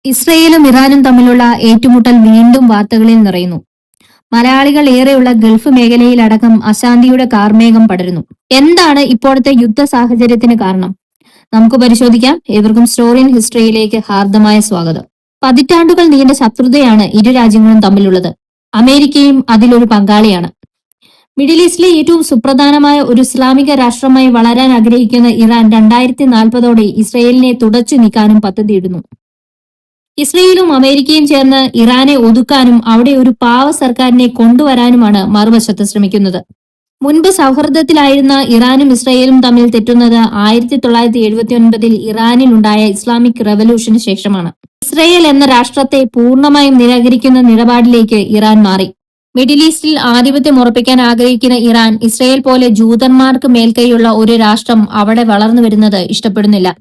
ഇസ്രയേലും ഇറാനും തമ്മിലുള്ള ഏറ്റുമുട്ടൽ വീണ്ടും വാർത്തകളിൽ നിറയുന്നു. മലയാളികൾ ഏറെയുള്ള ഗൾഫ് മേഖലയിലടക്കം അശാന്തിയുടെ കാർമേഘം പടരുന്നു. എന്താണ് ഇപ്പോഴത്തെ യുദ്ധ സാഹചര്യത്തിന് കാരണം? നമുക്ക് പരിശോധിക്കാം. ഏവർക്കും സ്റ്റോറി ഇൻ ഹിസ്റ്ററിയിലേക്ക് ഹാർദമായ സ്വാഗതം. പതിറ്റാണ്ടുകൾ നീണ്ട ശത്രുതയാണ് ഇരു രാജ്യങ്ങളും തമ്മിലുള്ളത്. അമേരിക്കയും അതിലൊരു പങ്കാളിയാണ്. മിഡിൽ ഈസ്റ്റിലെ ഏറ്റവും സുപ്രധാനമായ ഒരു ഇസ്ലാമിക രാഷ്ട്രമായി വളരാൻ ആഗ്രഹിക്കുന്ന ഇറാൻ 2040 ഇസ്രയേലിനെ തുടച്ചു നീക്കാനും പദ്ധതിയിടുന്നു. ഇസ്രയേലും അമേരിക്കയും ചേർന്ന് ഇറാനെ ഒതുക്കാനും അവിടെ ഒരു പാവ സർക്കാരിനെ കൊണ്ടുവരാനുമാണ് മറുവശത്ത് ശ്രമിക്കുന്നത്. മുൻപ് സൗഹൃദത്തിലായിരുന്ന ഇറാനും ഇസ്രയേലും തമ്മിൽ തെറ്റുന്നത് 1979 ഇറാനിലുണ്ടായ ഇസ്ലാമിക് റവല്യൂഷന് ശേഷമാണ്. ഇസ്രയേൽ എന്ന രാഷ്ട്രത്തെ പൂർണ്ണമായും നിരാകരിക്കുന്ന നിലപാടിലേക്ക് ഇറാൻ മാറി. മിഡിൽ ഈസ്റ്റിൽ ആധിപത്യം ഉറപ്പിക്കാൻ ആഗ്രഹിക്കുന്ന ഇറാൻ ഇസ്രയേൽ പോലെ ജൂതന്മാർക്ക് മേൽക്കൈയുള്ള ഒരു രാഷ്ട്രം അവിടെ വളർന്നു വരുന്നത് ഇഷ്ടപ്പെടുന്നില്ല.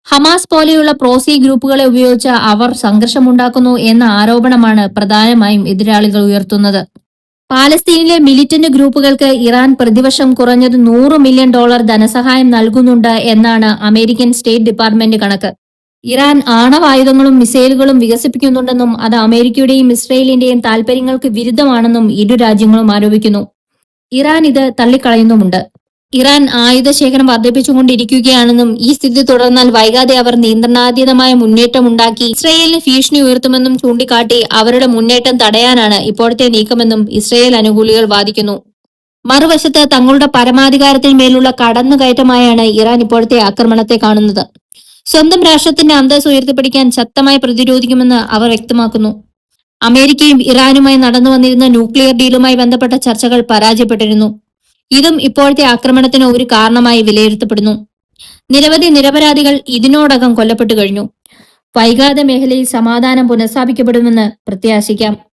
ഹമാസ് പോലെയുള്ള പ്രോസി ഗ്രൂപ്പുകളെ ഉപയോഗിച്ച് അവർ സംഘർഷമുണ്ടാക്കുന്നു എന്ന ആരോപണമാണ് പ്രധാനമായും എതിരാളികൾ ഉയർത്തുന്നത്. പാലസ്തീനിലെ മിലിറ്റന്റ് ഗ്രൂപ്പുകൾക്ക് ഇറാൻ പ്രതിവർഷം കുറഞ്ഞത് $100 മില്യൺ ധനസഹായം നൽകുന്നുണ്ട് എന്നാണ് അമേരിക്കൻ സ്റ്റേറ്റ് ഡിപ്പാർട്ട്മെന്റ് കണക്ക്. ഇറാൻ ആണവായുധങ്ങളും മിസൈലുകളും വികസിപ്പിക്കുന്നുണ്ടെന്നും അത് അമേരിക്കയുടെയും ഇസ്രയേലിന്റെയും താൽപര്യങ്ങൾക്ക് വിരുദ്ധമാണെന്നും ഇരു രാജ്യങ്ങളും ആരോപിക്കുന്നു. ഇറാൻ ഇത് തള്ളിക്കളയുന്നുമുണ്ട്. ഇറാൻ ആയുധശേഖരം വർദ്ധിപ്പിച്ചുകൊണ്ടിരിക്കുകയാണെന്നും ഈ സ്ഥിതി തുടർന്നാൽ വൈകാതെ അവർ നിയന്ത്രണാതീതമായ മുന്നേറ്റമുണ്ടാക്കി ഇസ്രയേലിന് ഭീഷണി ഉയർത്തുമെന്നും ചൂണ്ടിക്കാട്ടി അവരുടെ മുന്നേറ്റം തടയാനാണ് ഇപ്പോഴത്തെ നീക്കമെന്നും ഇസ്രയേൽ അനുകൂലികൾ വാദിക്കുന്നു. മറുവശത്ത് തങ്ങളുടെ പരമാധികാരത്തിന്മേലുള്ള കടന്നുകയറ്റമായാണ് ഇറാൻ ഇപ്പോഴത്തെ ആക്രമണത്തെ കാണുന്നത്. സ്വന്തം രാഷ്ട്രത്തിന്റെ അന്തസ്സ് ഉയർത്തിപ്പിടിക്കാൻ ശക്തമായി പ്രതിരോധിക്കുമെന്ന് അവർ വ്യക്തമാക്കുന്നു. അമേരിക്കയും ഇറാനുമായി നടന്നു വന്നിരുന്ന ന്യൂക്ലിയർ ഡീലുമായി ബന്ധപ്പെട്ട ചർച്ചകൾ പരാജയപ്പെട്ടിരുന്നു. ഇതും ഇപ്പോഴത്തെ ആക്രമണത്തിന് ഒരു കാരണമായി വിലയിരുത്തപ്പെടുന്നു. നിരവധി നിരപരാധികൾ ഇതിനോടകം കൊല്ലപ്പെട്ടു കഴിഞ്ഞു. വൈകാതെ മേഖലയിൽ സമാധാനം പുനഃസ്ഥാപിക്കപ്പെടുമെന്ന് പ്രത്യാശിക്കാം.